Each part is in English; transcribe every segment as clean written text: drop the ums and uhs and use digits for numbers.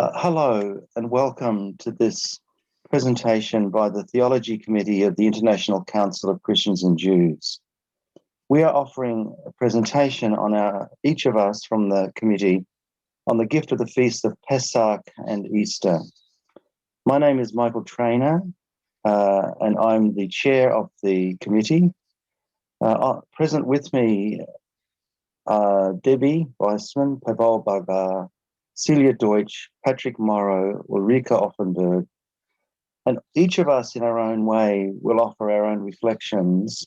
Hello and welcome to this presentation by the Theology Committee of the International Council of Christians and Jews. We are offering a presentation on each of us from the committee on the gift of the feast of Pesach and Easter. My name is Michael Trainor, and I'm the chair of the committee. Present with me are Debbie, Weissman, Pavol, Bargár, Celia Deutsch, Patrick Morrow, Ulrike, Offenberg, and each of us in our own way will offer our own reflections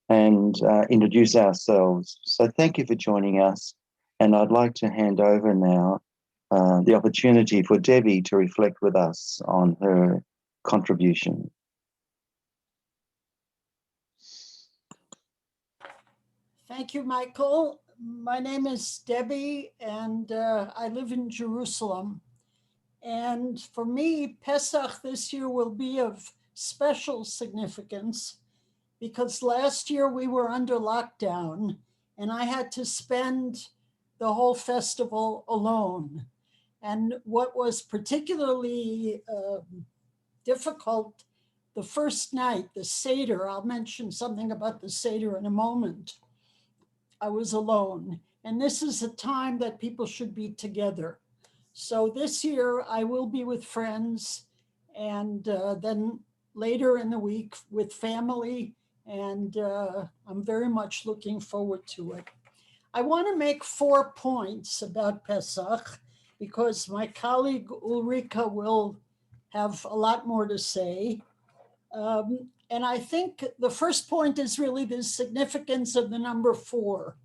and introduce ourselves. So thank you for joining us, and I'd like to hand over now the opportunity for Debbie to reflect with us on her contribution. Thank you, Michael. My name is Debbie, and I live in Jerusalem. And for me, Pesach this year will be of special significance because last year we were under lockdown and I had to spend the whole festival alone. And what was particularly difficult, the first night, the Seder, I'll mention something about the Seder in a moment, I was alone. And this is a time that people should be together. So this year I will be with friends and then later in the week with family. And I'm very much looking forward to it. I want to make 4 points about Pesach because my colleague Ulrike will have a lot more to say. And I think the first point is really the significance of the number 4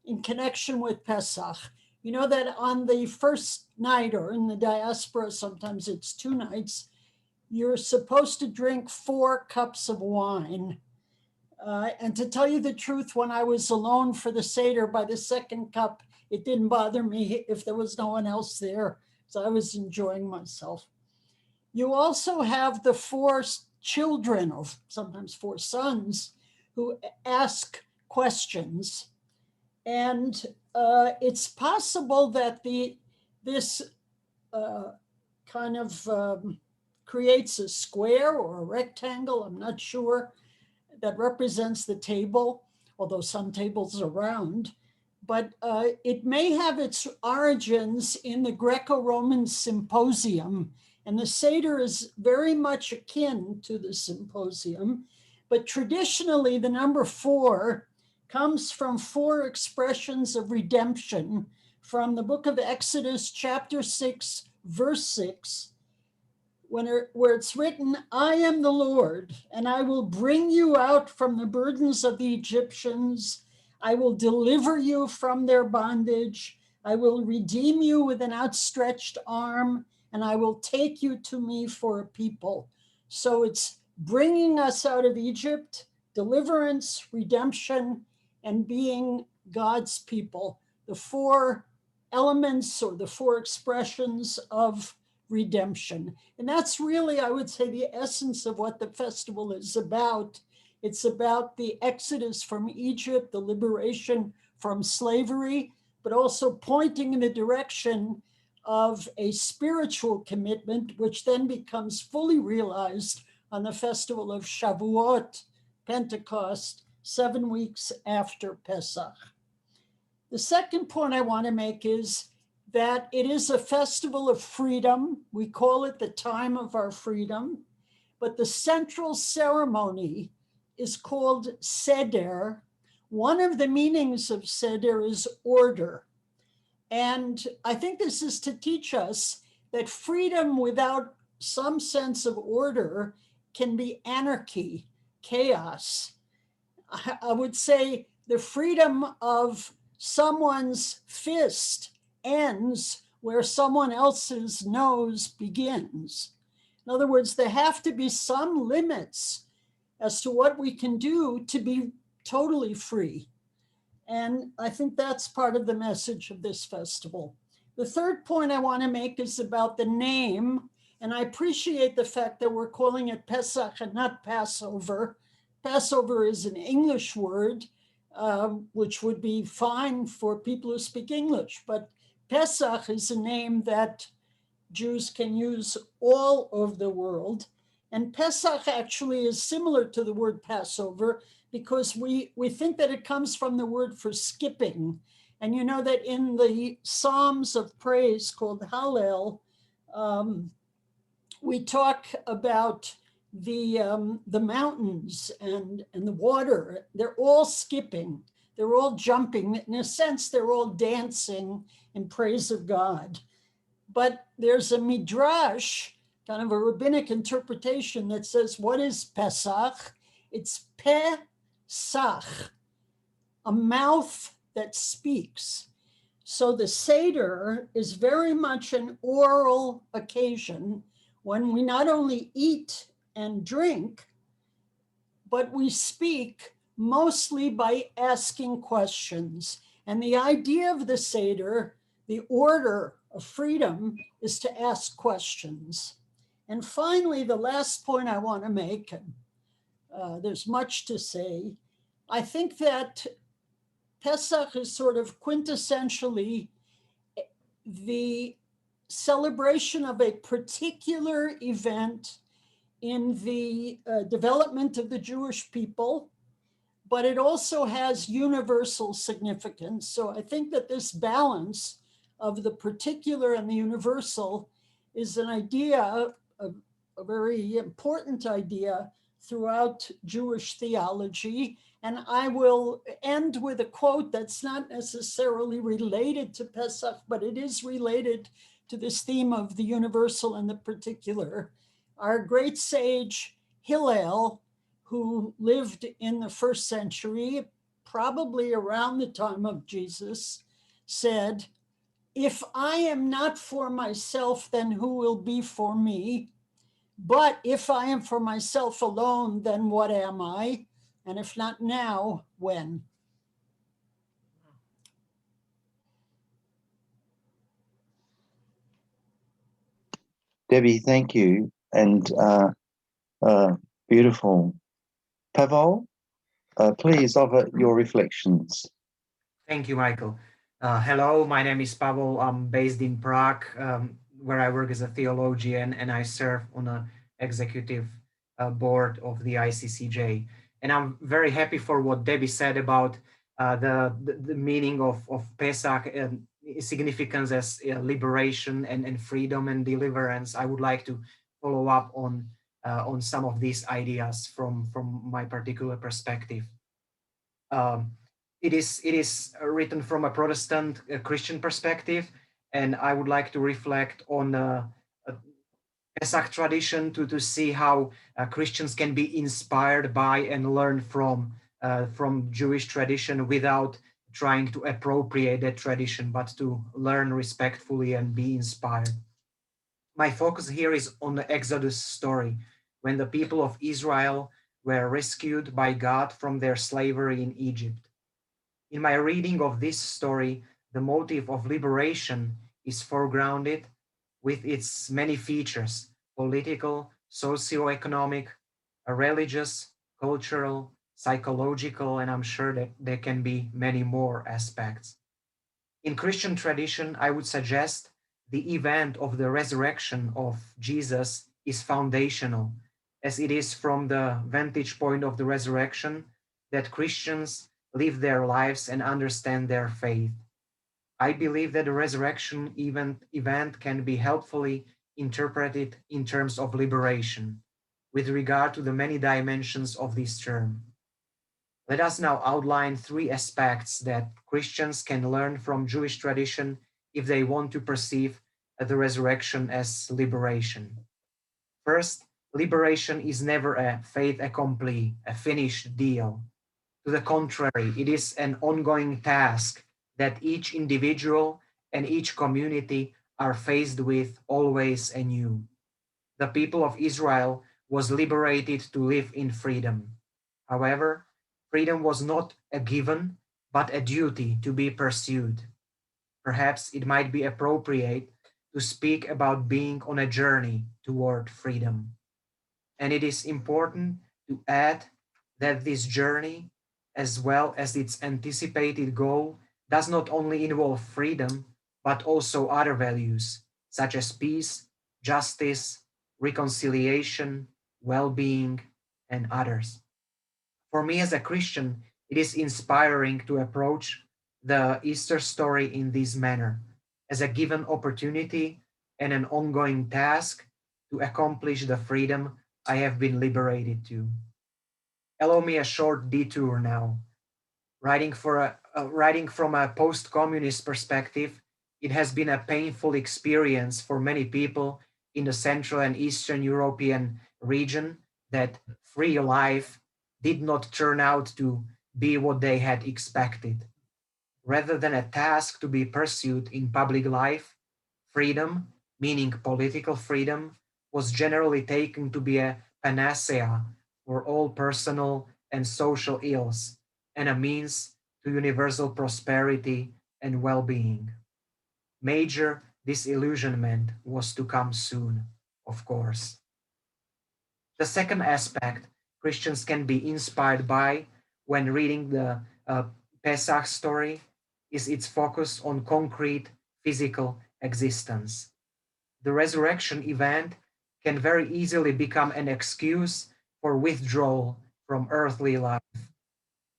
in connection with Pesach. You know that on the first night, or in the diaspora, sometimes it's 2 nights, you're supposed to drink 4 cups of wine. And to tell you the truth, when I was alone for the Seder, by the 2nd cup, it didn't bother me if there was no one else there. So I was enjoying myself. You also have the 4 children, or sometimes 4 sons, who ask questions. And it's possible that this kind of creates a square or a rectangle, I'm not sure, that represents the table, although some tables are round. But it may have its origins in the Greco-Roman symposium. And the Seder is very much akin to the symposium. But traditionally, the number 4 comes from 4 expressions of redemption from the book of Exodus, chapter 6, verse 6, where it's written, I am the Lord, and I will bring you out from the burdens of the Egyptians. I will deliver you from their bondage. I will redeem you with an outstretched arm, and I will take you to me for a people. So it's bringing us out of Egypt, deliverance, redemption, and being God's people, the 4 elements or the 4 expressions of redemption. And that's really, I would say, the essence of what the festival is about. It's about the exodus from Egypt, the liberation from slavery, but also pointing in the direction of a spiritual commitment, which then becomes fully realized on the festival of Shavuot, Pentecost, 7 weeks after Pesach. The second point I want to make is that it is a festival of freedom. We call it the time of our freedom, but the central ceremony is called Seder. One of the meanings of Seder is order. And I think this is to teach us that freedom without some sense of order can be anarchy, chaos. I would say the freedom of someone's fist ends where someone else's nose begins. In other words, there have to be some limits as to what we can do to be totally free. And I think that's part of the message of this festival. The third point I want to make is about the name. And I appreciate the fact that we're calling it Pesach and not Passover. Passover is an English word, which would be fine for people who speak English. But Pesach is a name that Jews can use all over the world. And Pesach actually is similar to the word Passover because we think that it comes from the word for skipping. And you know that in the Psalms of Praise called Hallel, we talk about the mountains and the water. They're all skipping. They're all jumping. In a sense, they're all dancing in praise of God. But there's a midrash, kind of a rabbinic interpretation that says, what is Pesach? It's Pesach, a mouth that speaks. So the Seder is very much an oral occasion when we not only eat and drink, but we speak mostly by asking questions. And the idea of the Seder, the order of freedom, is to ask questions. And finally, the last point I want to make, and there's much to say, I think that Pesach is sort of quintessentially the celebration of a particular event in the development of the Jewish people, but it also has universal significance. So I think that this balance of the particular and the universal is an idea, a very important idea throughout Jewish theology. And I will end with a quote that's not necessarily related to Pesach, but it is related to this theme of the universal and the particular. Our great sage Hillel, who lived in the first century, probably around the time of Jesus, said, "If I am not for myself, then who will be for me? But if I am for myself alone, then what am I? And if not now, when?" Debbie, thank you. And beautiful. Pavol, please offer your reflections. Thank you, Michael. Hello, my name is Pavol. I'm based in Prague, where I work as a theologian, and I serve on an executive board of the ICCJ. And I'm very happy for what Debbie said about the meaning of Pesach and significance as liberation and freedom and deliverance. I would like to follow up on some of these ideas from my particular perspective. It is written from a Protestant Christian perspective, and I would like to reflect on a Pesach tradition to see how Christians can be inspired by and learn from Jewish tradition without trying to appropriate that tradition, but to learn respectfully and be inspired. My focus here is on the Exodus story, when the people of Israel were rescued by God from their slavery in Egypt. In my reading of this story, the motive of liberation is foregrounded with its many features: political, socio-economic, religious, cultural, psychological, and I'm sure that there can be many more aspects. In Christian tradition, I would suggest the event of the resurrection of Jesus is foundational, as it is from the vantage point of the resurrection that Christians live their lives and understand their faith. I believe that the resurrection event can be helpfully interpreted in terms of liberation, with regard to the many dimensions of this term. Let us now outline three aspects that Christians can learn from Jewish tradition if they want to perceive the resurrection as liberation. First, liberation is never a fait accompli, a finished deal. To the contrary, it is an ongoing task that each individual and each community are faced with always anew. The people of Israel was liberated to live in freedom. However, freedom was not a given, but a duty to be pursued. Perhaps it might be appropriate to speak about being on a journey toward freedom. And it is important to add that this journey, as well as its anticipated goal, does not only involve freedom, but also other values, such as peace, justice, reconciliation, well-being, and others. For me as a Christian, it is inspiring to approach the Easter story in this manner, as a given opportunity and an ongoing task to accomplish the freedom I have been liberated to. Allow me a short detour now. Writing from a post-communist perspective, it has been a painful experience for many people in the Central and Eastern European region that free life did not turn out to be what they had expected. Rather than a task to be pursued in public life, freedom, meaning political freedom, was generally taken to be a panacea for all personal and social ills and a means to universal prosperity and well-being. Major disillusionment was to come soon, of course. The second aspect Christians can be inspired by when reading the Pesach story is its focus on concrete physical existence. The resurrection event can very easily become an excuse for withdrawal from earthly life.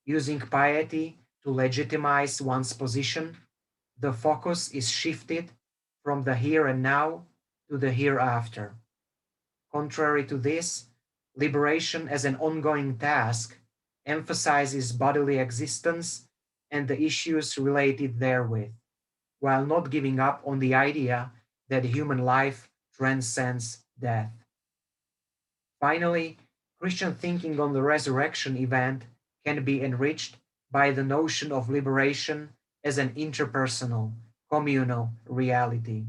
Using piety to legitimize one's position, the focus is shifted from the here and now to the hereafter. Contrary to this, liberation as an ongoing task emphasizes bodily existence and the issues related therewith, while not giving up on the idea that human life transcends death. Finally, Christian thinking on the resurrection event can be enriched by the notion of liberation as an interpersonal, communal reality.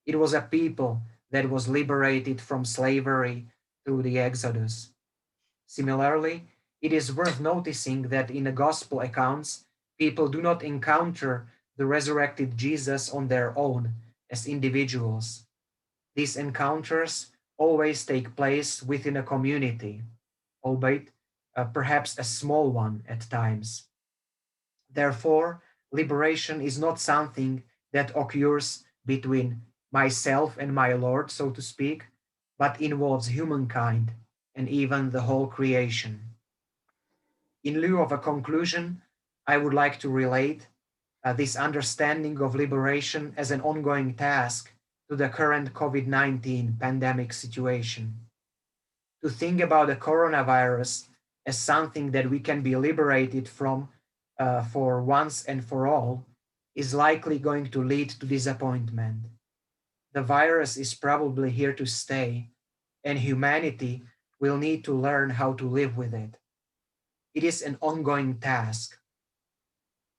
It was a people that was liberated from slavery through the Exodus. Similarly, it is worth noticing that in the gospel accounts, people do not encounter the resurrected Jesus on their own as individuals. These encounters always take place within a community, albeit perhaps a small one at times. Therefore, liberation is not something that occurs between myself and my Lord, so to speak, but involves humankind and even the whole creation. In lieu of a conclusion, I would like to relate this understanding of liberation as an ongoing task to the current COVID-19 pandemic situation. To think about the coronavirus as something that we can be liberated from for once and for all is likely going to lead to disappointment. The virus is probably here to stay, and humanity will need to learn how to live with it. It is an ongoing task.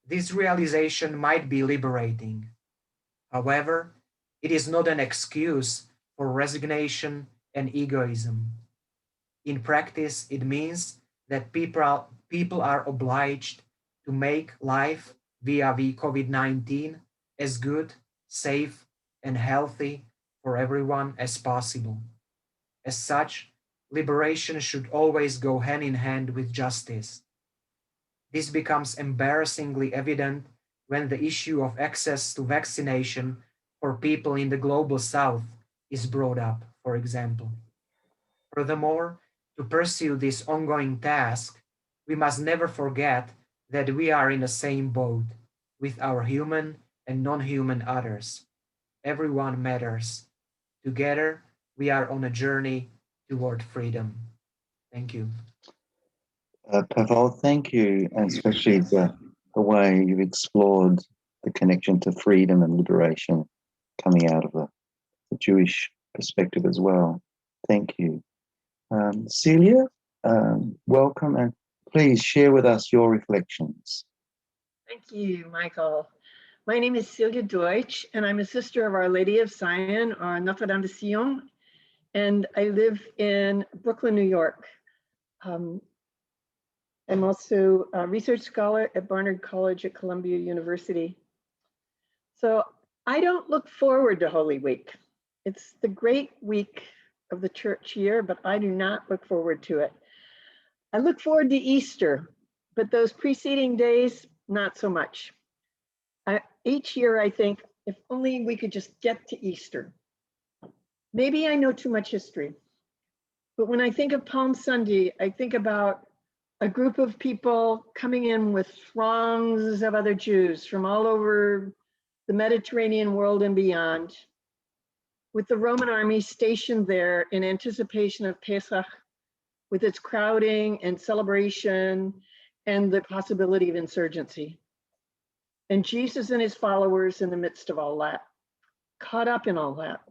This realization might be liberating. However, it is not an excuse for resignation and egoism. In practice, it means that people are obliged to make life via COVID-19 as good, safe, and healthy for everyone as possible. As such, liberation should always go hand in hand with justice. This becomes embarrassingly evident when the issue of access to vaccination for people in the global south is brought up, for example. Furthermore, to pursue this ongoing task, we must never forget that we are in the same boat with our human and non-human others. Everyone matters. Together, we are on a journey toward freedom. Thank you. Pavol, thank you, and especially the way you've explored the connection to freedom and liberation coming out of the Jewish perspective as well. Thank you. Celia, welcome, and please share with us your reflections. Thank you, Michael. My name is Celia Deutsch, and I'm a sister of Our Lady of Zion, or Notre Dame de Sion, and I live in Brooklyn, New York. I'm also a research scholar at Barnard College at Columbia University. So I don't look forward to Holy Week. It's the great week of the church year, but I do not look forward to it. I look forward to Easter, but those preceding days, not so much. Each year I think, if only we could just get to Easter. Maybe I know too much history, but when I think of Palm Sunday, I think about a group of people coming in with throngs of other Jews from all over the Mediterranean world and beyond, with the Roman army stationed there in anticipation of Pesach, with its crowding and celebration and the possibility of insurgency. And Jesus and his followers in the midst of all that, caught up in all that.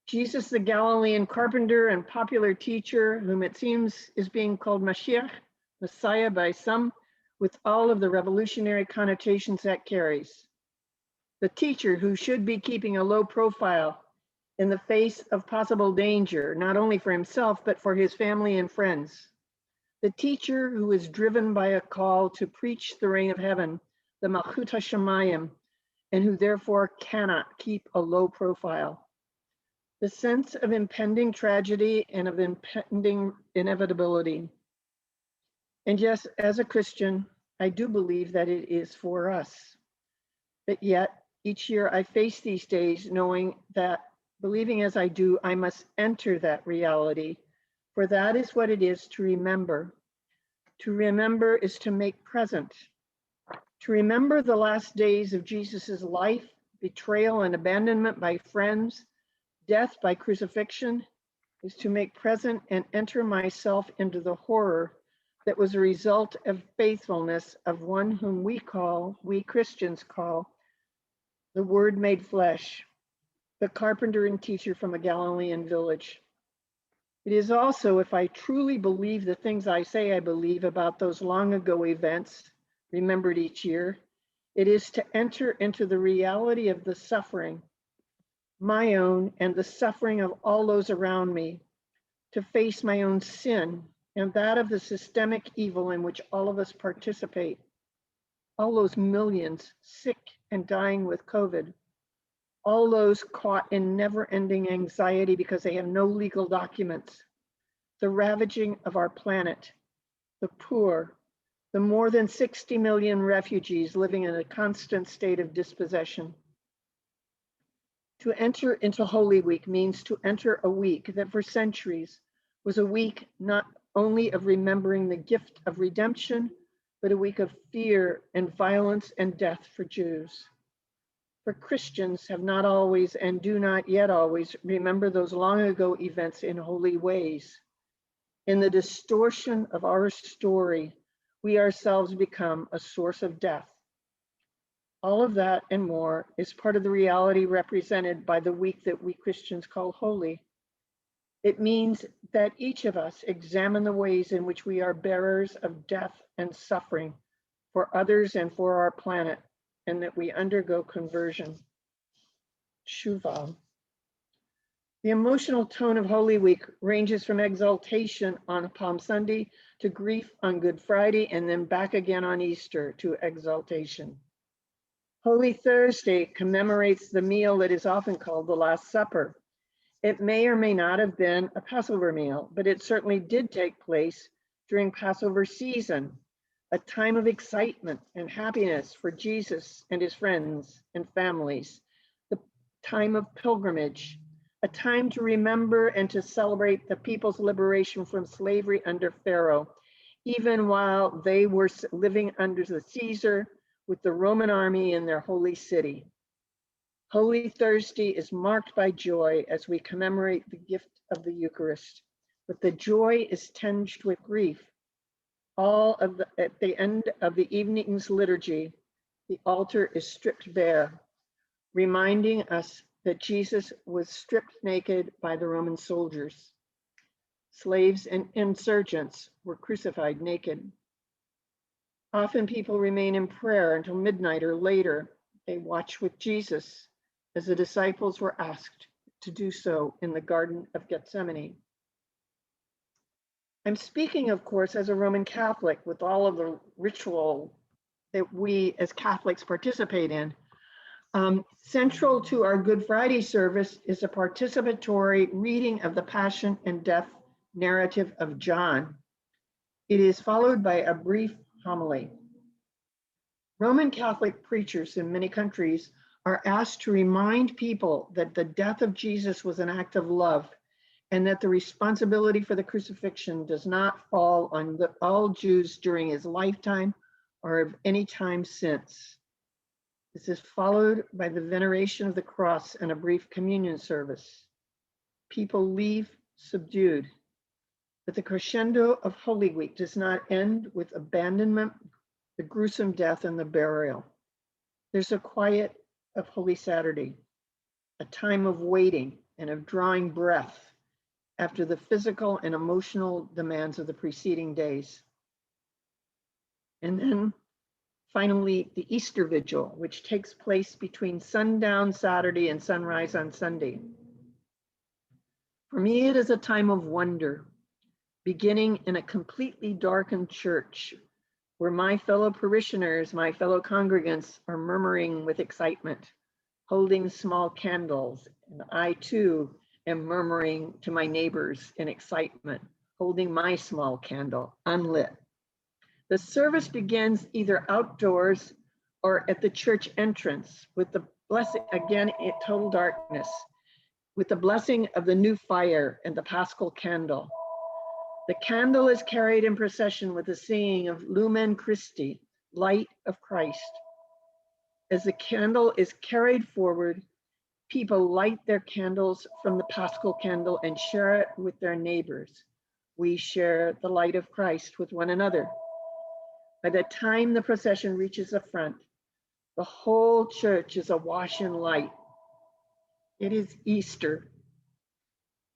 Jesus, the Galilean carpenter and popular teacher, whom it seems is being called Mashiach, Messiah by some, with all of the revolutionary connotations that carries. The teacher who should be keeping a low profile in the face of possible danger, not only for himself, but for his family and friends. The teacher who is driven by a call to preach the reign of heaven, the Malchut HaShamayim, and who therefore cannot keep a low profile. The sense of impending tragedy and of impending inevitability. And yes, as a Christian, I do believe that it is for us. But yet, each year I face these days knowing that, believing as I do, I must enter that reality, for that is what it is to remember. To remember is to make present. To remember the last days of Jesus's life, betrayal and abandonment by friends, death by crucifixion, is to make present and enter myself into the horror that was a result of faithfulness of one whom we Christians call, the Word made flesh, the carpenter and teacher from a Galilean village. It is also, if I truly believe the things I say I believe about those long ago events, remembered each year, it is to enter into the reality of the suffering, my own and the suffering of all those around me, to face my own sin and that of the systemic evil in which all of us participate, all those millions sick and dying with COVID, all those caught in never-ending anxiety because they have no legal documents, the ravaging of our planet, the poor, the more than 60 million refugees living in a constant state of dispossession. To enter into Holy Week means to enter a week that for centuries was a week not only of remembering the gift of redemption, but a week of fear and violence and death for Jews. For Christians have not always and do not yet always remember those long ago events in holy ways. In the distortion of our story, we ourselves become a source of death. All of that and more is part of the reality represented by the week that we Christians call holy. It means that each of us examine the ways in which we are bearers of death and suffering for others and for our planet, and that we undergo conversion. Tshuva. The emotional tone of Holy Week ranges from exaltation on Palm Sunday to grief on Good Friday, and then back again on Easter to exaltation. Holy Thursday commemorates the meal that is often called the Last Supper. It may or may not have been a Passover meal, but it certainly did take place during Passover season, a time of excitement and happiness for Jesus and his friends and families, the time of pilgrimage, a time to remember and to celebrate the people's liberation from slavery under Pharaoh, even while they were living under the Caesar with the Roman army in their holy city. Holy Thursday is marked by joy as we commemorate the gift of the Eucharist, but the joy is tinged with grief. At the end of the evening's liturgy, the altar is stripped bare, reminding us that Jesus was stripped naked by the Roman soldiers. Slaves and insurgents were crucified naked. Often people remain in prayer until midnight or later. They watch with Jesus as the disciples were asked to do so in the Garden of Gethsemane. I'm speaking, of course, as a Roman Catholic with all of the ritual that we as Catholics participate in. Central to our Good Friday service is a participatory reading of the Passion and Death narrative of John. It is followed by a brief homily. Roman Catholic preachers in many countries are asked to remind people that the death of Jesus was an act of love, and that the responsibility for the crucifixion does not fall on all Jews during his lifetime or of any time since. This is followed by the veneration of the cross and a brief communion service. People leave subdued, but the crescendo of Holy Week does not end with abandonment, the gruesome death, and the burial. There's a quiet of Holy Saturday, a time of waiting and of drawing breath after the physical and emotional demands of the preceding days. And then finally, the Easter Vigil, which takes place between sundown Saturday and sunrise on Sunday. For me, it is a time of wonder, beginning in a completely darkened church where my fellow parishioners, my fellow congregants are murmuring with excitement, holding small candles. And I too am murmuring to my neighbors in excitement, holding my small candle unlit. The service begins either outdoors or at the church entrance with the blessing, again, in total darkness, with the blessing of the new fire and the Paschal candle. The candle is carried in procession with the singing of Lumen Christi, light of Christ. As the candle is carried forward, people light their candles from the Paschal candle and share it with their neighbors. We share the light of Christ with one another. By the time the procession reaches the front, the whole church is awash in light. It is Easter.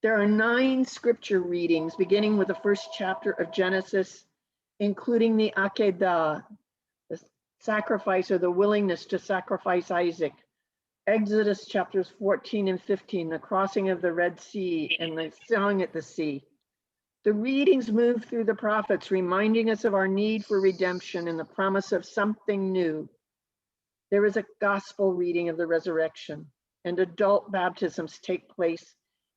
There are 9 scripture readings, beginning with the first chapter of Genesis, including the Akedah, the sacrifice or the willingness to sacrifice Isaac, Exodus chapters 14 and 15, the crossing of the Red Sea and the song at the sea. The readings move through the prophets, reminding us of our need for redemption and the promise of something new. There is a gospel reading of the resurrection, and adult baptisms take place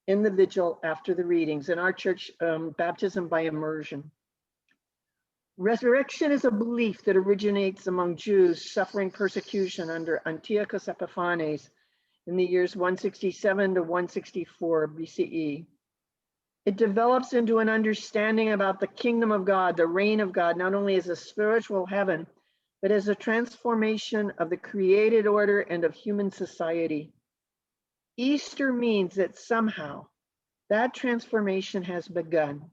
in the vigil after the readings. In our church, baptism by immersion. Resurrection is a belief that originates among Jews suffering persecution under Antiochus Epiphanes in the years 167 to 164 BCE. It develops into an understanding about the kingdom of God, the reign of God, not only as a spiritual heaven, but as a transformation of the created order and of human society. Easter means that somehow that transformation has begun.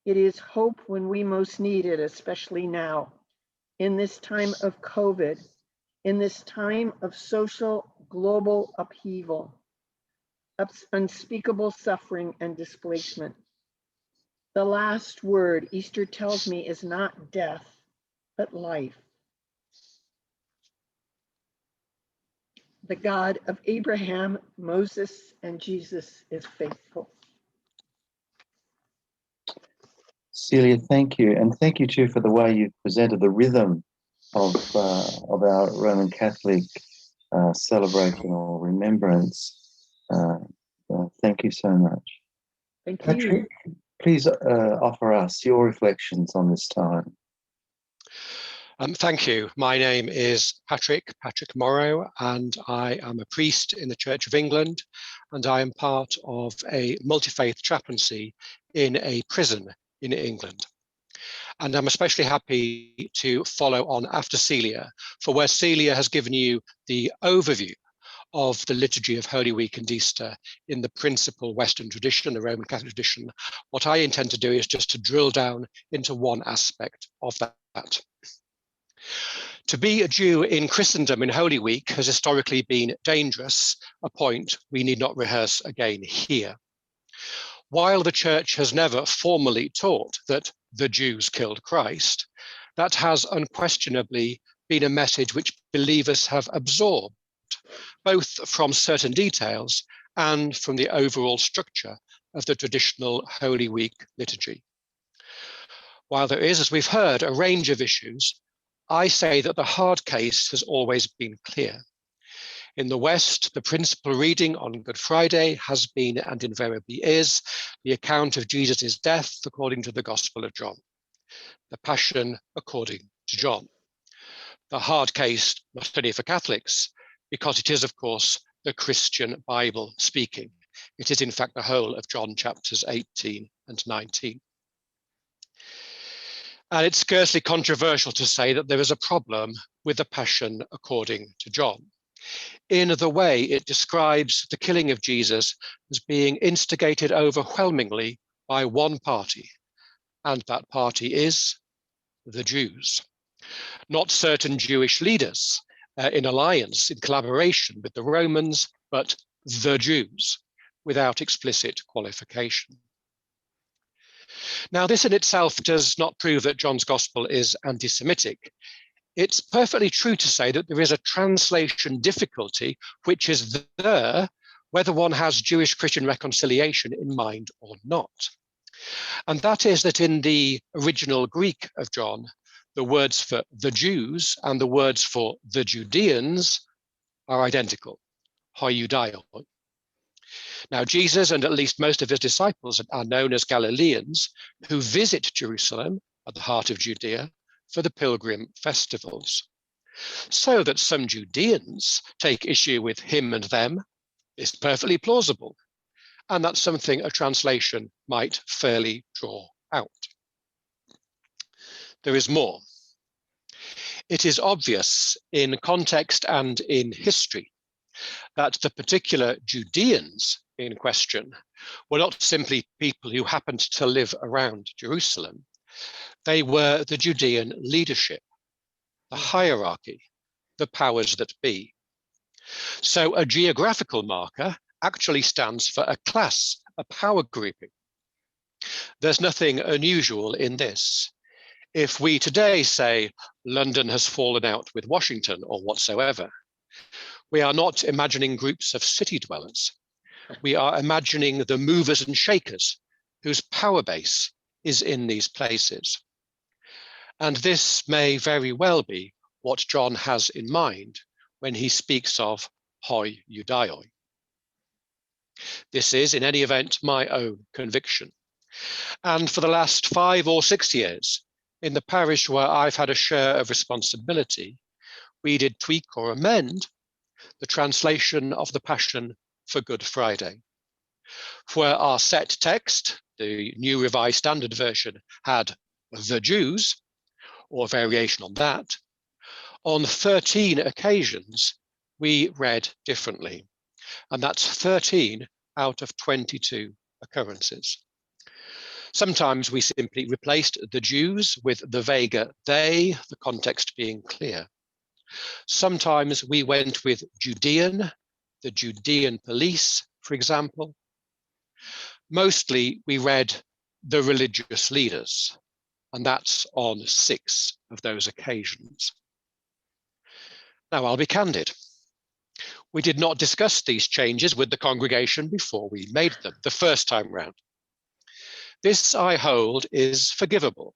It is hope when we most need it, especially now, in this time of COVID, in this time of social global upheaval, unspeakable suffering and displacement. The last word, Easter tells me, is not death, but life. The God of Abraham, Moses, and Jesus is faithful. Celia, thank you. And thank you too for the way you've presented the rhythm of our Roman Catholic celebration or remembrance. Thank you so much. Thank Patrick, you. please offer us your reflections on this time. Thank you. My name is Patrick Morrow, and I am a priest in the Church of England, and I am part of a multi-faith chaplaincy in a prison in England. And I'm especially happy to follow on after Celia, for where Celia has given you the overview of the liturgy of Holy Week and Easter in the principal Western tradition, the Roman Catholic tradition. What I intend to do is just to drill down into one aspect of that. To be a Jew in Christendom in Holy Week has historically been dangerous, a point we need not rehearse again here. While the Church has never formally taught that the Jews killed Christ, that has unquestionably been a message which believers have absorbed, both from certain details and from the overall structure of the traditional Holy Week liturgy. While there is, as we've heard, a range of issues, I say that the hard case has always been clear. In the West, the principal reading on Good Friday has been, and invariably is, the account of Jesus' death according to the Gospel of John, the Passion according to John. The hard case, not only for Catholics, because it is, of course, the Christian Bible speaking. It is, in fact, the whole of John chapters 18 and 19. And it's scarcely controversial to say that there is a problem with the Passion according to John, in the way it describes the killing of Jesus as being instigated overwhelmingly by one party, and that party is the Jews. Not certain Jewish leaders in alliance, in collaboration with the Romans, but the Jews, without explicit qualification. Now, this in itself does not prove that John's gospel is anti-Semitic. It's perfectly true to say that there is a translation difficulty, which is there whether one has Jewish-Christian reconciliation in mind or not. And that is that in the original Greek of John, the words for the Jews and the words for the Judeans are identical, hoi Judaioi. Now, Jesus and at least most of his disciples are known as Galileans who visit Jerusalem at the heart of Judea for the pilgrim festivals. So that some Judeans take issue with him and them is perfectly plausible, and that's something a translation might fairly draw out. There is more. It is obvious in context and in history that the particular Judeans in question were not simply people who happened to live around Jerusalem. They were the Judean leadership, the hierarchy, the powers that be. So a geographical marker actually stands for a class, a power grouping. There's nothing unusual in this. If we today say London has fallen out with Washington or whatsoever, we are not imagining groups of city dwellers. We are imagining the movers and shakers whose power base is in these places. And this may very well be what John has in mind when he speaks of hoi Judaioi. This is, in any event, my own conviction. And for the last 5 or 6 years, in the parish where I've had a share of responsibility, we did tweak or amend the translation of the Passion for Good Friday, where our set text, the New Revised Standard Version, had the Jews, or variation on that. On 13 occasions, we read differently, and that's 13 out of 22 occurrences. Sometimes we simply replaced the Jews with the vaguer they, the context being clear. Sometimes we went with Judean, the Judean police, for example. Mostly we read the religious leaders, and that's on 6 of those occasions. Now, I'll be candid. We did not discuss these changes with the congregation before we made them the first time round. This, I hold, is forgivable.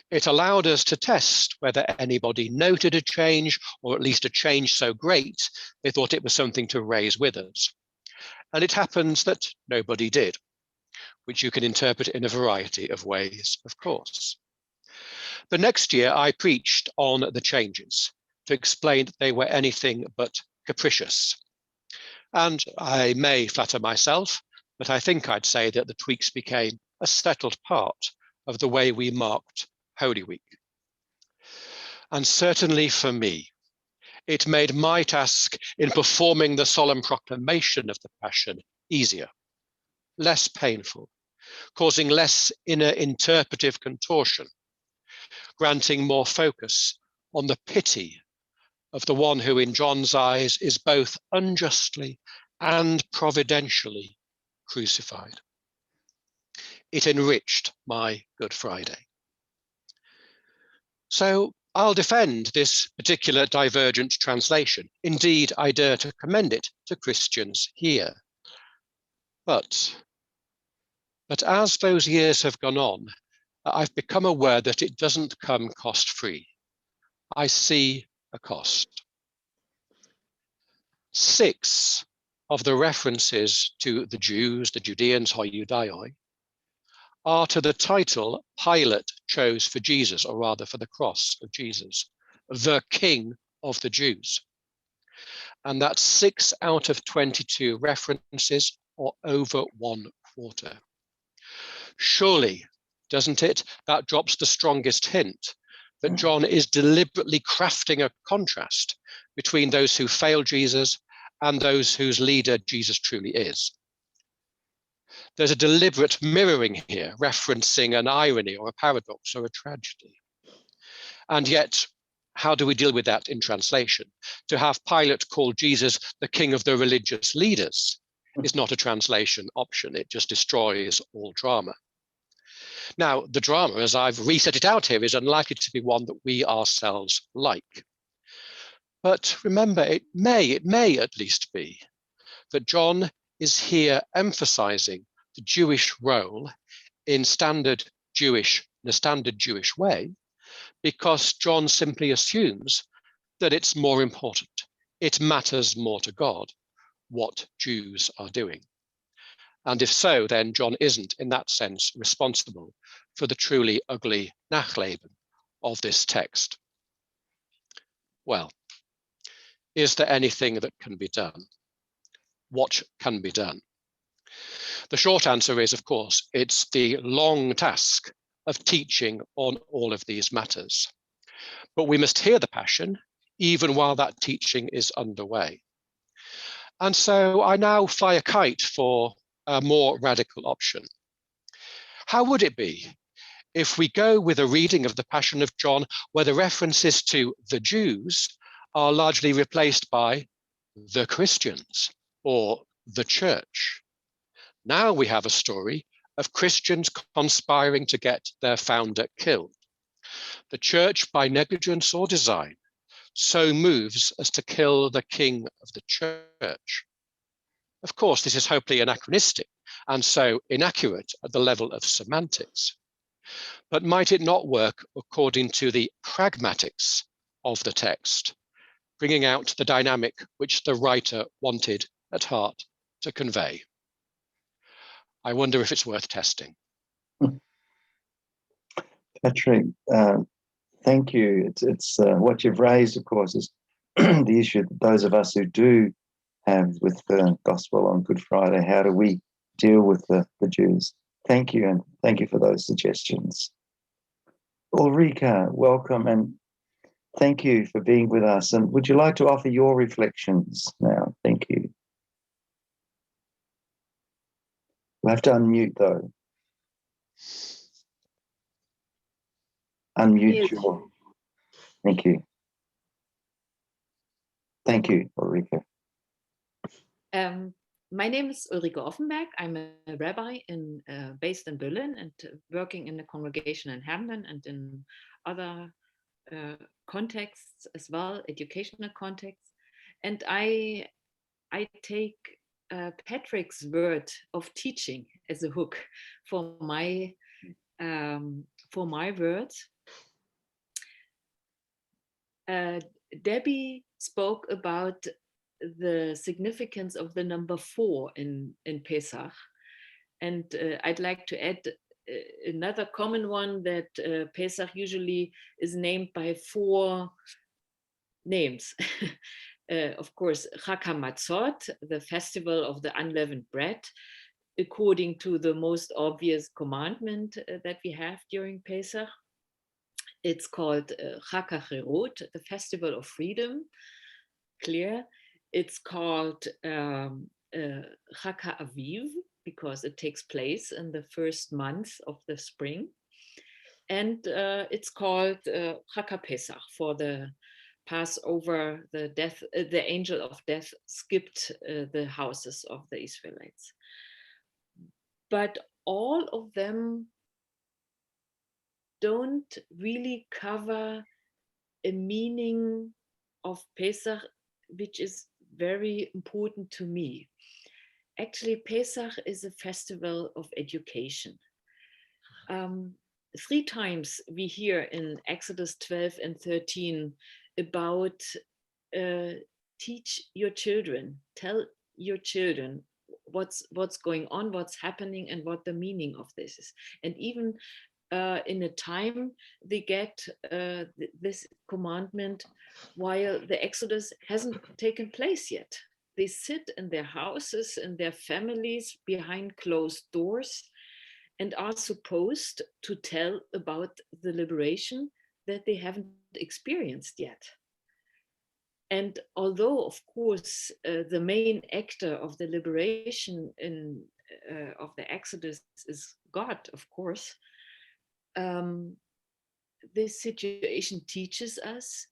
It allowed us to test whether anybody noted a change, or at least a change so great they thought it was something to raise with us. And it happens that nobody did, which you can interpret in a variety of ways, of course. The next year I preached on the changes to explain that they were anything but capricious. And I may flatter myself, but I think I'd say that the tweaks became a settled part of the way we marked Holy Week. And certainly for me, it made my task in performing the solemn proclamation of the Passion easier, less painful, causing less inner interpretive contortion, granting more focus on the pity of the one who in John's eyes is both unjustly and providentially crucified. It enriched my Good Friday. So I'll defend this particular divergent translation. Indeed, I dare to commend it to Christians here. But as those years have gone on, I've become aware that it doesn't come cost-free. I see a cost. 6 of the references to the Jews, the Judeans, hoi Judaioi, are to the title Pilate chose for Jesus, or rather for the cross of Jesus, the King of the Jews. And that's 6 out of 22 references, or over 1/4. Surely, doesn't it, that drops the strongest hint that John is deliberately crafting a contrast between those who fail Jesus and those whose leader Jesus truly is. There's a deliberate mirroring here, referencing an irony or a paradox or a tragedy. And yet, how do we deal with that in translation? To have Pilate call Jesus the king of the religious leaders is not a translation option. It just destroys all drama. Now, the drama, as I've reset it out here, is unlikely to be one that we ourselves like. But remember, it may at least be that John is here emphasizing the Jewish role in the standard Jewish way, because John simply assumes that it's more important. It matters more to God what Jews are doing. And if so, then John isn't, in that sense, responsible for the truly ugly Nachleben of this text. Well, is there anything that can be done? What can be done? The short answer is, of course, it's the long task of teaching on all of these matters. But we must hear the passion even while that teaching is underway. And so I now fly a kite for a more radical option. How would it be if we go with a reading of the Passion of John where the references to the Jews are largely replaced by the Christians or the church? Now we have a story of Christians conspiring to get their founder killed. The church, by negligence or design, so moves as to kill the king of the church. Of course, this is hopefully anachronistic and so inaccurate at the level of semantics. But might it not work according to the pragmatics of the text, bringing out the dynamic which the writer wanted at heart to convey? I wonder if it's worth testing. Patrick, thank you. It's what you've raised, of course, is the issue that those of us who do have with the gospel on Good Friday. How do we deal with the Jews? Thank you, and thank you for those suggestions. Ulrike, welcome, and thank you for being with us. And would you like to offer your reflections now? Thank you. We'll have to unmute, though. Unmute your... Thank you. Thank you, Ulrike. My name is Ulrike Offenberg. I'm a rabbi based in Berlin and working in the congregation in Hamden and in other contexts as well, educational contexts. And I take Patrick's word of teaching as a hook for my words. Debbie spoke about the significance of the number 4 in Pesach. And I'd like to add another common one, that Pesach usually is named by 4 names. Of course, Chag HaMatzot, the festival of the unleavened bread, according to the most obvious commandment that we have during Pesach. It's called Chag HaCherut, the festival of freedom, clear. It's called Chag HaAviv, because it takes place in the first month of the spring. And it's called Chag HaPesach, for the Passover, the angel of death skipped the houses of the Israelites. But all of them don't really cover a meaning of Pesach, which is very important to me. Actually, Pesach is a festival of education. 3 times we hear in Exodus 12 and 13 about teach your children, tell your children what's going on, what's happening, and what the meaning of this is. And even in a time they get this commandment while the Exodus hasn't taken place yet. They sit in their houses, in their families, behind closed doors, and are supposed to tell about the liberation that they haven't experienced yet. And although, of course, the main actor of the liberation of the Exodus is God, of course, this situation teaches us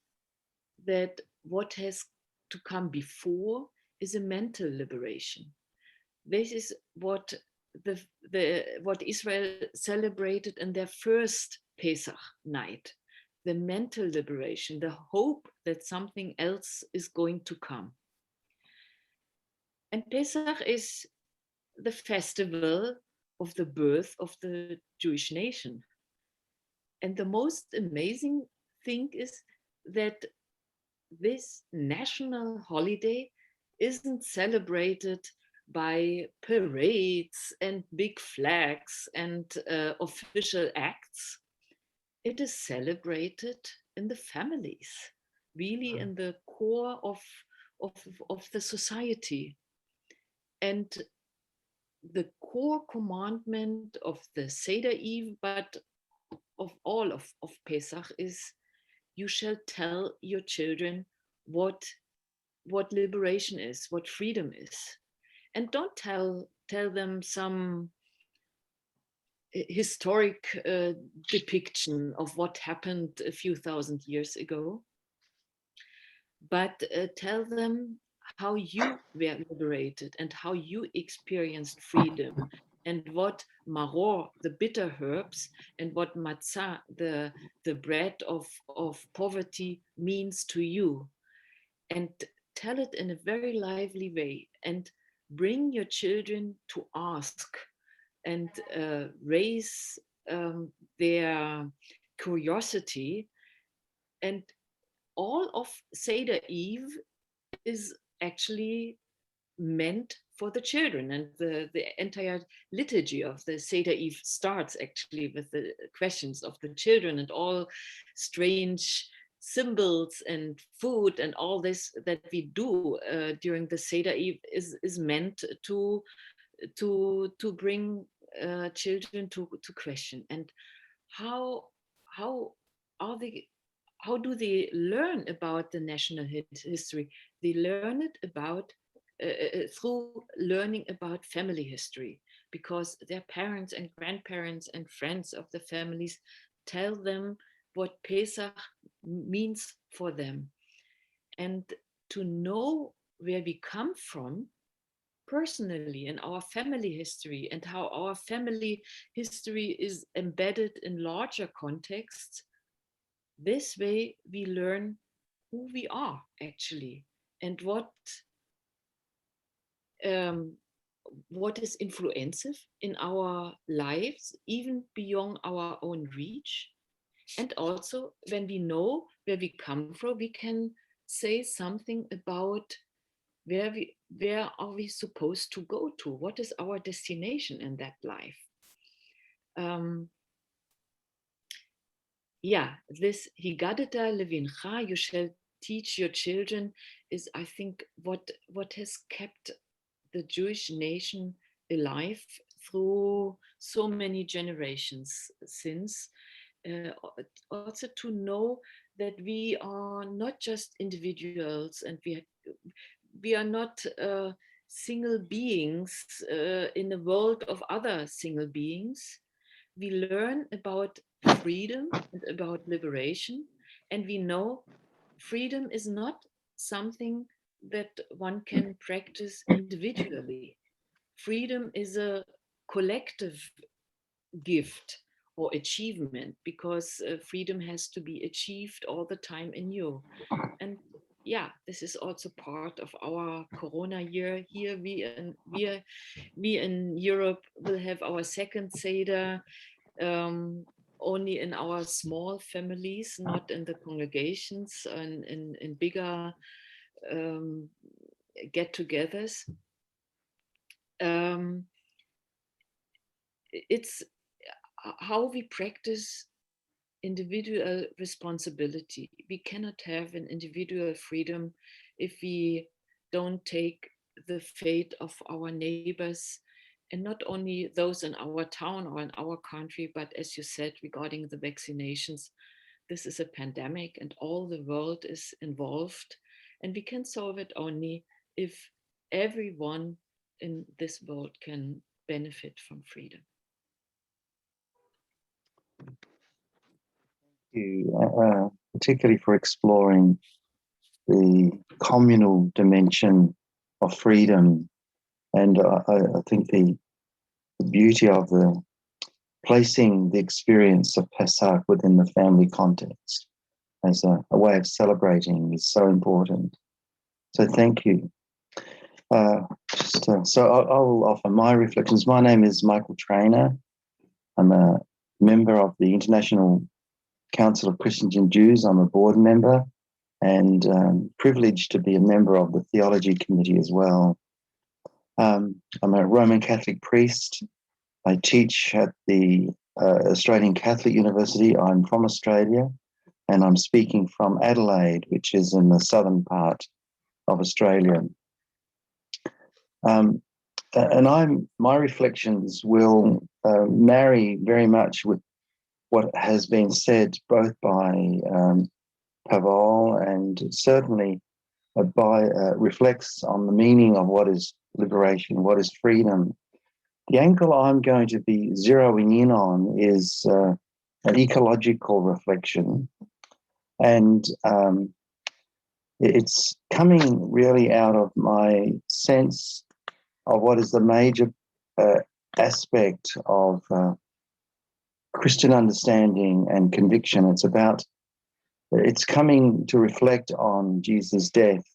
that what has to come before is a mental liberation. This is what what Israel celebrated in their first Pesach night, the mental liberation, the hope that something else is going to come. And Pesach is the festival of the birth of the Jewish nation. And the most amazing thing is that this national holiday isn't celebrated by parades and big flags and official acts. It is celebrated in the families, really in the core of the society. And the core commandment of the Seder Eve, but of all of Pesach, is you shall tell your children what liberation is, what freedom is. And don't tell them some historic depiction of what happened a few thousand years ago, but tell them how you were liberated and how you experienced freedom, and what maror, the bitter herbs, and what matzah, the bread of poverty, means to you. And tell it in a very lively way, and bring your children to ask and raise their curiosity. And all of Seder Eve is actually meant for the children, and the entire liturgy of the Seder Eve starts actually with the questions of the children, and all strange symbols and food and all this that we do during the Seder Eve is meant to bring children to question. And how do they learn about the national history? They learn it about through learning about family history, because their parents and grandparents and friends of the families tell them what Pesach means for them. And to know where we come from personally in our family history, and how our family history is embedded in larger contexts, this way we learn who we are actually, and what is influential in our lives, even beyond our own reach. And also, when we know where we come from, we can say something about where are we supposed to go to? What is our destination in that life? This higadeta levincha, you shall teach your children, is, I think, what has kept the Jewish nation alive through so many generations since. Also to know that we are not just individuals, and we are not single beings in a world of other single beings. We learn about freedom and about liberation, and we know freedom is not something that one can practice individually. Freedom is a collective gift or achievement, because freedom has to be achieved all the time in you. And this is also part of our Corona year. Here we in Europe will have our second Seder, only in our small families, not in the congregations and in bigger get-togethers. how we practice individual responsibility. We cannot have an individual freedom if we don't take the fate of our neighbors, and not only those in our town or in our country, but as you said, regarding the vaccinations, this is a pandemic and all the world is involved, and we can solve it only if everyone in this world can benefit from freedom. Thank you, particularly for exploring the communal dimension of freedom. And I think the beauty of placing the experience of Pesach within the family context as a way of celebrating is so important. So thank you. So I'll offer my reflections. My name is Michael Trainor. I'm a member of the International Council of Christians and Jews. I'm a board member and privileged to be a member of the Theology Committee as well. I'm a Roman Catholic priest. I teach at the Australian Catholic University. I'm from Australia, and I'm speaking from Adelaide, which is in the southern part of Australia. And my reflections will marry very much with what has been said both by Pavol and certainly reflects on the meaning of what is liberation, what is freedom. The angle I'm going to be zeroing in on is an ecological reflection, and it's coming really out of my sense of what is the major aspect of Christian understanding and conviction. It's coming to reflect on Jesus' death,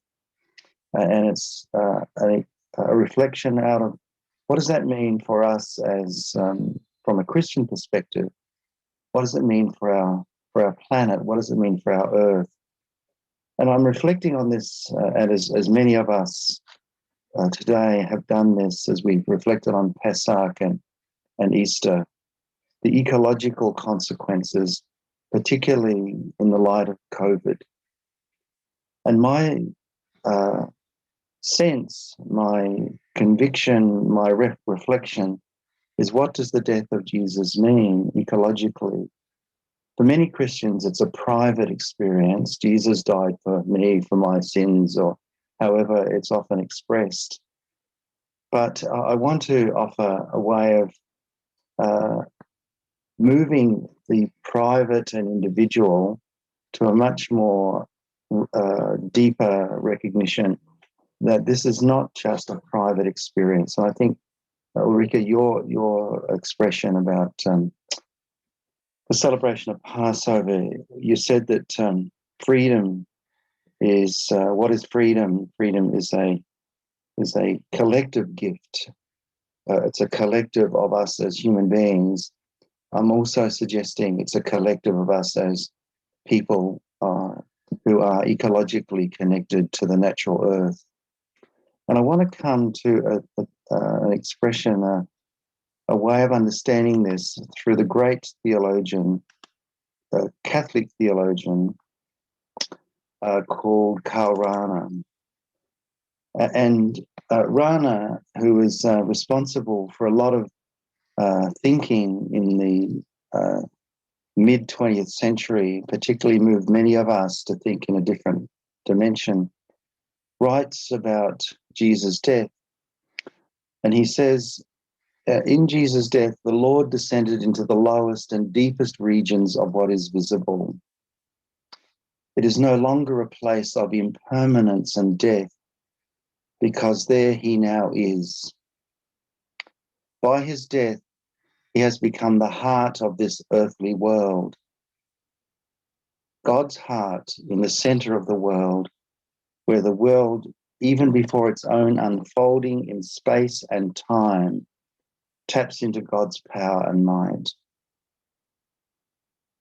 and it's a reflection out of what does that mean for us as from a Christian perspective? What does it mean for our planet? What does it mean for our earth? And I'm reflecting on this, and as many of us today have done this, as we've reflected on Pesach and Easter, the ecological consequences, particularly in the light of COVID. And my sense, my conviction, my reflection is, what does the death of Jesus mean ecologically? For many Christians, it's a private experience. Jesus died for me, for my sins, or however it's often expressed. But I want to offer a way of moving the private and individual to a much more deeper recognition that this is not just a private experience. And I think, Ulrike, your expression about the celebration of Passover, you said that freedom is, what is freedom? Freedom is a collective gift. It's a collective of us as human beings. I'm also suggesting it's a collective of us as people who are ecologically connected to the natural earth. And I want to come to an expression, a way of understanding this through the great theologian, Catholic theologian called Karl Rahner. And Rahner, who is responsible for a lot of thinking in the mid-20th century, particularly moved many of us to think in a different dimension, writes about Jesus' death. And he says, in Jesus' death, the Lord descended into the lowest and deepest regions of what is visible. It is no longer a place of impermanence and death, because there he now is. By his death, he has become the heart of this earthly world. God's heart in the center of the world, where the world, even before its own unfolding in space and time, taps into God's power and might.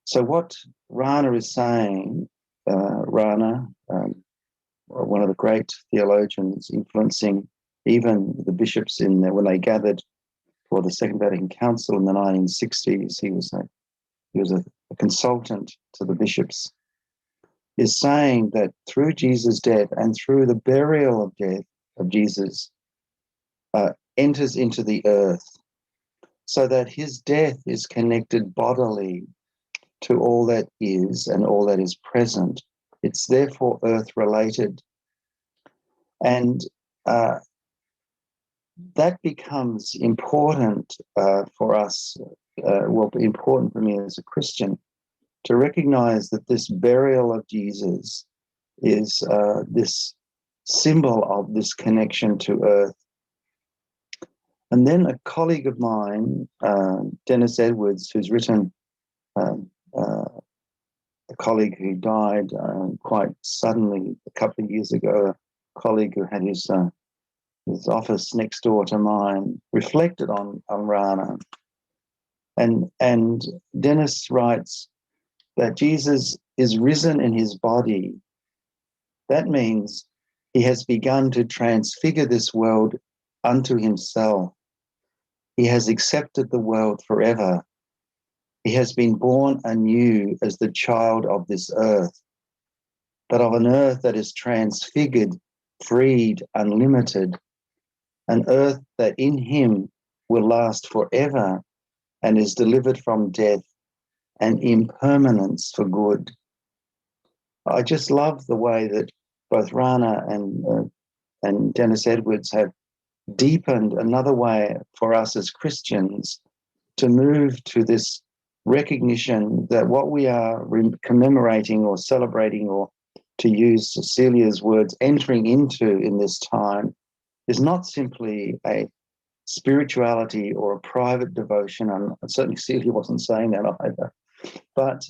So what Rahner is saying, Rahner, one of the great theologians influencing even the bishops in there when they gathered for the Second Vatican Council in the 1960s. He was a consultant to the bishops, is saying that through Jesus' death and through the burial of death of Jesus, enters into the earth, so that his death is connected bodily to all that is and all that is present. It's therefore earth-related. And that becomes important for us, important for me as a Christian, to recognize that this burial of Jesus is this symbol of this connection to earth. And then a colleague of mine, Dennis Edwards, who's written, a colleague who died quite suddenly a couple of years ago, a colleague who had his office next door to mine, reflected on Rana. And Dennis writes that Jesus is risen in his body. That means he has begun to transfigure this world unto himself. He has accepted the world forever. He has been born anew as the child of this earth, but of an earth that is transfigured, freed, unlimited, an earth that in him will last forever and is delivered from death and impermanence for good. I just love the way that both Rana and Dennis Edwards have deepened another way for us as Christians to move to this recognition that what we are commemorating or celebrating, or to use Celia's words, entering into in this time, is not simply a spirituality or a private devotion, and certainly Celia wasn't saying that either, but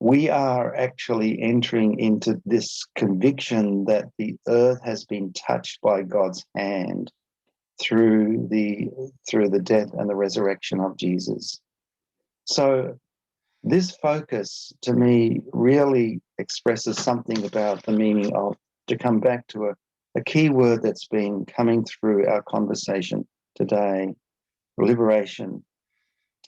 we are actually entering into this conviction that the earth has been touched by God's hand through the death and the resurrection of Jesus. So this focus to me really expresses something about the meaning of, to come back to a key word that's been coming through our conversation today, liberation.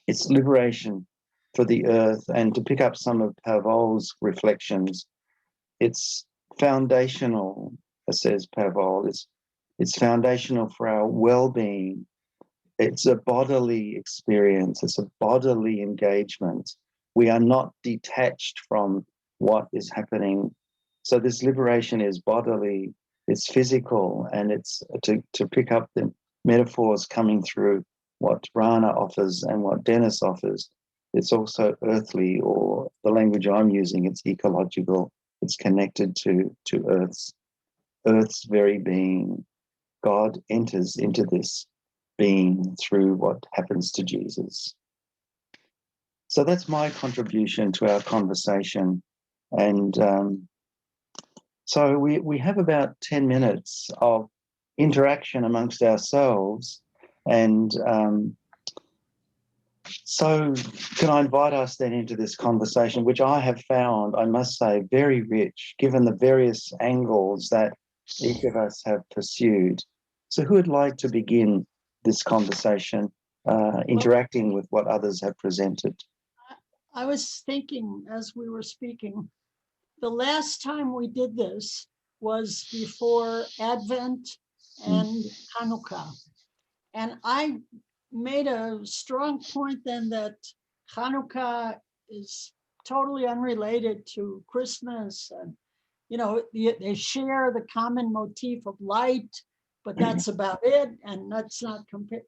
It's liberation for the earth. And to pick up some of Pavol's reflections, it's foundational, says Pavol, it's foundational for our well-being. It's a bodily experience. It's a bodily engagement. We are not detached from what is happening. So this liberation is bodily, it's physical, and it's to pick up the metaphors coming through what Rana offers and what Dennis offers. It's also earthly, or the language I'm using, it's ecological. It's connected to Earth's very being. God enters into this being through what happens to Jesus. So that's my contribution to our conversation. And so we have about 10 minutes of interaction amongst ourselves. And so can I invite us then into this conversation, which I have found, I must say, very rich, given the various angles that each of us have pursued. So who would like to begin this conversation, interacting with what others have presented? I was thinking as we were speaking, the last time we did this was before Advent and Hanukkah. And I made a strong point then that Hanukkah is totally unrelated to Christmas. And, you know, they share the common motif of light, but that's about it. And let's not compare.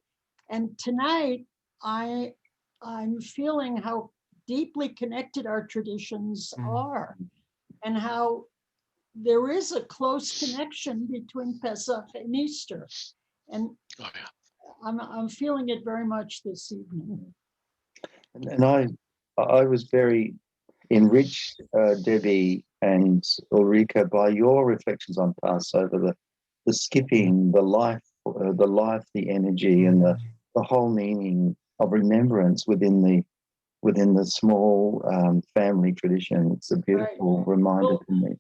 And tonight, I'm feeling how deeply connected our traditions are, and how there is a close connection between Pesach and Easter. And I'm feeling it very much this evening. And I was very enriched, Debbie and Ulrike, by your reflections on Passover, the skipping, the life, the energy, and the whole meaning of remembrance within the small family tradition. It's a beautiful reminder to me.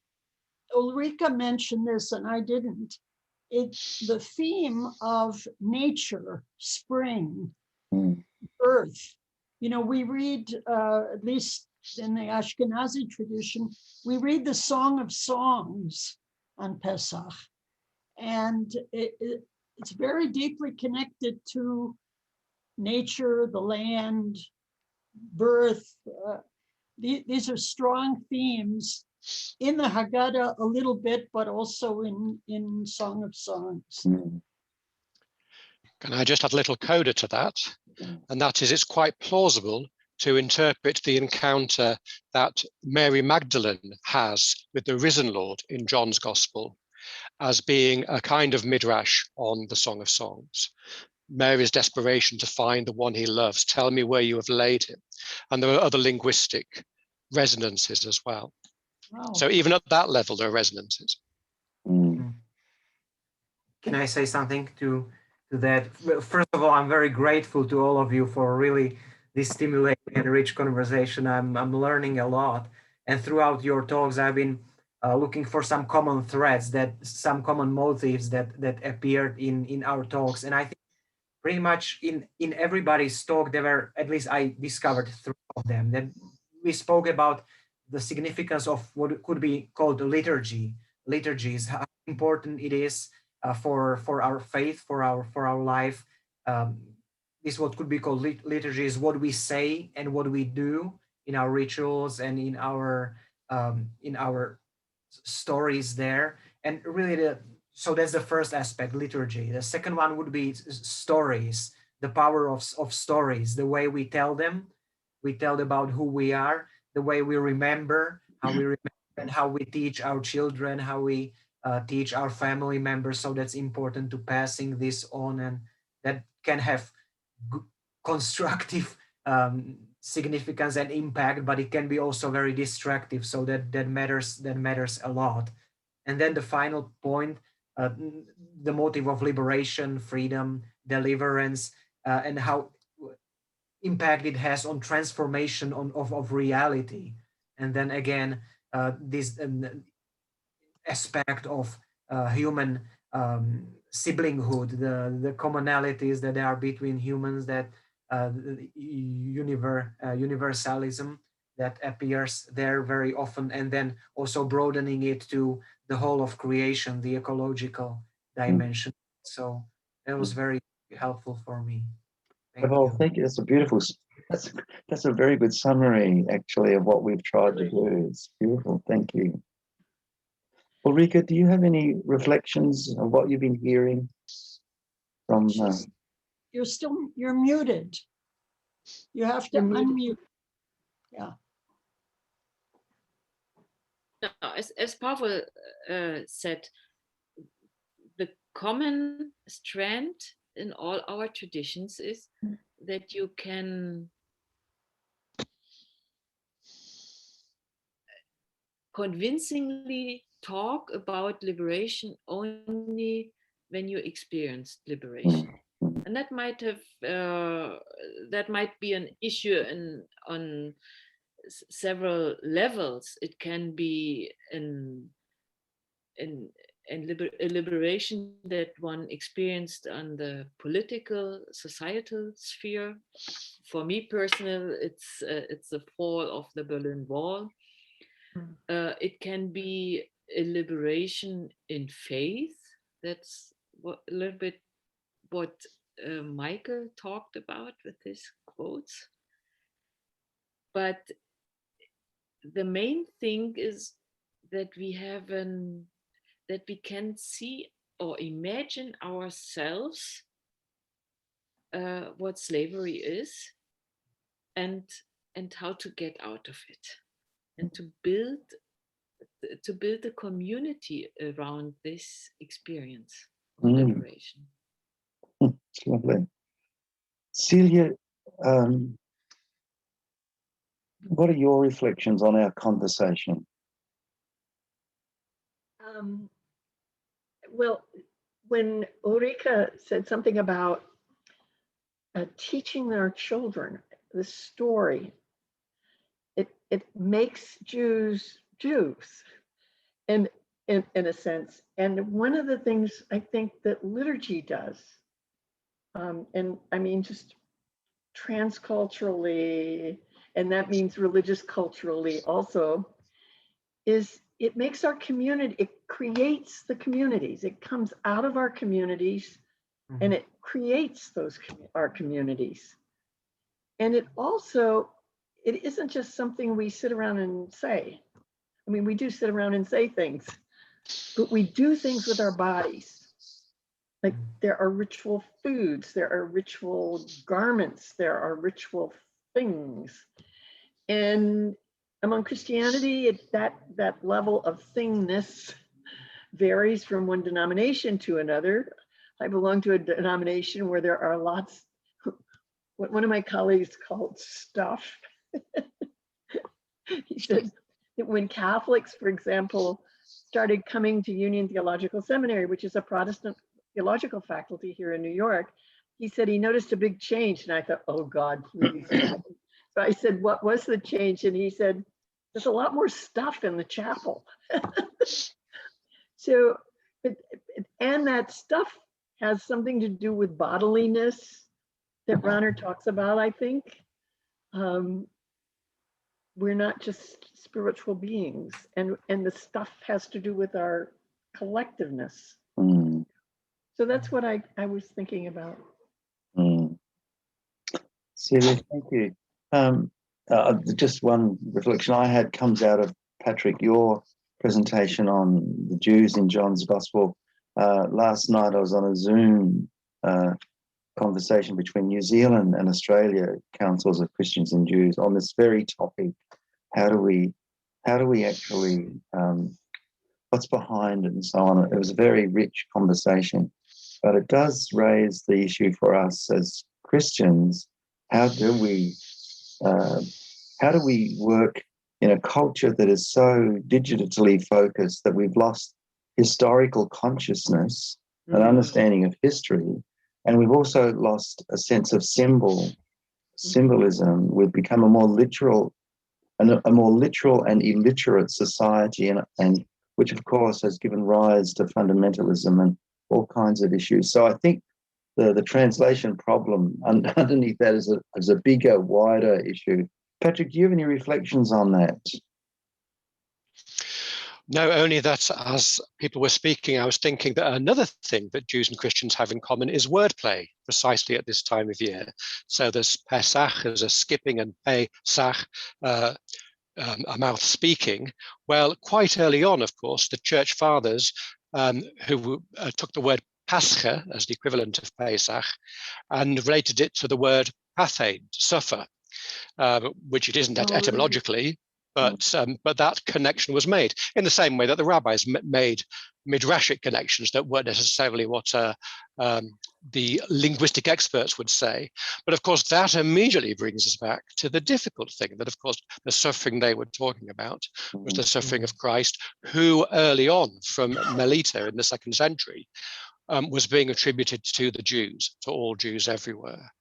Ulrike mentioned this, and I didn't. the theme of nature, spring, Mm. earth. You know, we read, at least in the Ashkenazi tradition, we read the Song of Songs on Pesach. And it's very deeply connected to nature, the land, birth. These are strong themes in the Haggadah a little bit, but also in Song of Songs. Mm. Can I just add a little coda to that? And that is, it's quite plausible to interpret the encounter that Mary Magdalene has with the risen Lord in John's Gospel as being a kind of midrash on the Song of Songs. Mary's desperation to find the one he loves. Tell me where you have laid him. And there are other linguistic resonances as well. Wow. So even at that level, there are resonances. Mm. Can I say something to that? Well, first of all, I'm very grateful to all of you for really this stimulating and rich conversation. I'm learning a lot, and throughout your talks, I've been looking for some common threads, some common motives that appeared in our talks, and I think pretty much in everybody's talk, there were, at least I discovered 3 of them. Then we spoke about the significance of what could be called liturgies, how important it is for our faith, for our life. This what could be called liturgy is what we say and what we do in our rituals and in our stories there. And really, so that's the first aspect, liturgy. The second one would be stories, the power of stories, the way we tell them. We tell about who we are, the way we remember, how we remember, and how we teach our children, how we teach our family members. So that's important to passing this on, and that can have constructive significance and impact, but it can be also very destructive. So that matters a lot. And then the final point, the motive of liberation, freedom, deliverance, and how impact it has on transformation of reality. And then again, this aspect of human siblinghood, the commonalities that are between humans, that universalism that appears there very often, and then also broadening it to the whole of creation, the ecological dimension. So that was very helpful for me. Pavol, thank you. That's a beautiful. That's a very good summary, actually, of what we've tried to do. It's beautiful. Thank you. Ulrike, do you have any reflections of what you've been hearing from? You're muted. You have to unmute. Yeah. No, as Pavol said, the common strand in all our traditions is that you can convincingly talk about liberation only when you experienced liberation. And that might be an issue on several levels. It can be a liberation that one experienced on the political, societal sphere. For me personally, it's the fall of the Berlin Wall. It can be a liberation in faith. That's a little bit what Michael talked about with his quotes. But the main thing is that we can see or imagine ourselves what slavery is and how to get out of it, and to build a community around this experience of liberation. It's lovely. Celia, what are your reflections on our conversation? Well, when Ulrike said something about teaching our children the story, it makes Jews Jews. And in a sense. And one of the things I think that liturgy does, and I mean just transculturally, and that means religious culturally also, is it makes our community, it creates the communities. It comes out of our communities and it creates those our communities. And it also, it isn't just something we sit around and say. I mean, we do sit around and say things, but we do things with our bodies. Like there are ritual foods, there are ritual garments, there are ritual things. And among Christianity, that level of thingness varies from one denomination to another. I belong to a denomination where there are lots, what one of my colleagues called stuff. He said that when Catholics, for example, started coming to Union Theological Seminary, which is a Protestant theological faculty here in New York, he said he noticed a big change. And I thought, oh God, please. So I said, what was the change? And he said, there's a lot more stuff in the chapel. So, and that stuff has something to do with bodiliness that Rainer talks about, I think. We're not just spiritual beings, and the stuff has to do with our collectiveness. So that's what I was thinking about. Celia, thank you. Just one reflection I had comes out of, Patrick, your presentation on the Jews in John's Gospel. Last night I was on a Zoom conversation between New Zealand and Australia councils of Christians and Jews on this very topic. How do we actually, what's behind it and so on. It was a very rich conversation, but it does raise the issue for us as Christians. How do we work in a culture that is so digitally focused that we've lost historical consciousness and understanding of history, and we've also lost a sense of symbolism. We've become a more literal and illiterate society, and which of course has given rise to fundamentalism and all kinds of issues. So I think the translation problem underneath that is a bigger, wider issue. Patrick, do you have any reflections on that? No, only that as people were speaking, I was thinking that another thing that Jews and Christians have in common is wordplay, precisely at this time of year. So there's Pesach as a skipping, and Pesach, a mouth speaking. Well, quite early on, of course, the church fathers who took the word Pascha as the equivalent of Pesach and related it to the word pathe, to suffer, which it isn't etymologically, but that connection was made in the same way that the rabbis made midrashic connections that weren't necessarily what the linguistic experts would say. But of course, that immediately brings us back to the difficult thing that, of course, the suffering they were talking about was the suffering of Christ, who early on from Melita in the 2nd century was being attributed to the Jews, to all Jews everywhere.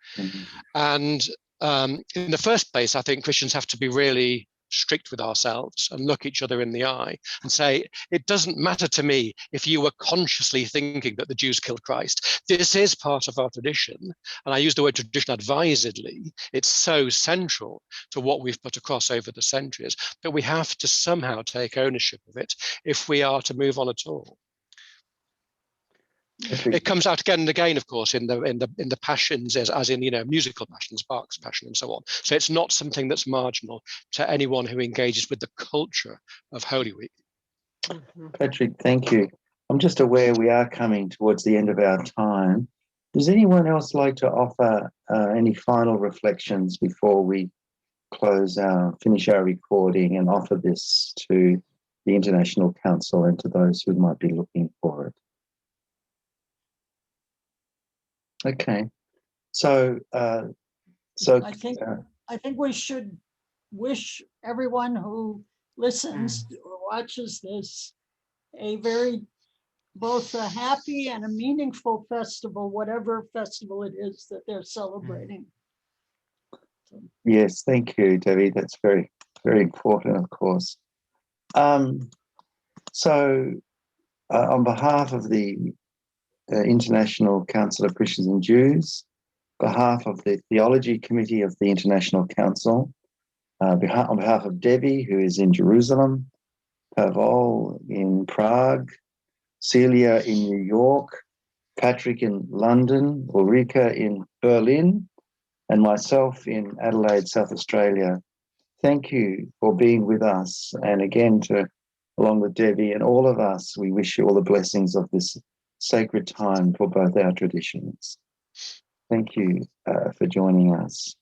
And in the first place, I think Christians have to be really strict with ourselves and look each other in the eye and say, it doesn't matter to me if you were consciously thinking that the Jews killed Christ. This is part of our tradition. And I use the word tradition advisedly. It's so central to what we've put across over the centuries that we have to somehow take ownership of it if we are to move on at all. It comes out again and again, of course, in the passions, as in musical passions, Bach's Passion, and so on. So it's not something that's marginal to anyone who engages with the culture of Holy Week. Patrick, thank you. I'm just aware we are coming towards the end of our time. Does anyone else like to offer any final reflections before we finish our recording and offer this to the International Council and to those who might be looking for it? Okay, so I think we should wish everyone who listens or watches this a very both a happy and a meaningful festival, whatever festival it is that they're celebrating. Yes, thank you, Debbie. That's very, very important, of course. So On behalf of the International Council of Christians and Jews, behalf of the Theology Committee of the International Council, on behalf of Debbie, who is in Jerusalem, Pavol in Prague, Celia in New York, Patrick in London, Ulrike in Berlin, and myself in Adelaide, South Australia. Thank you for being with us. And again, along with Debbie and all of us, we wish you all the blessings of this sacred time for both our traditions. Thank you for joining us.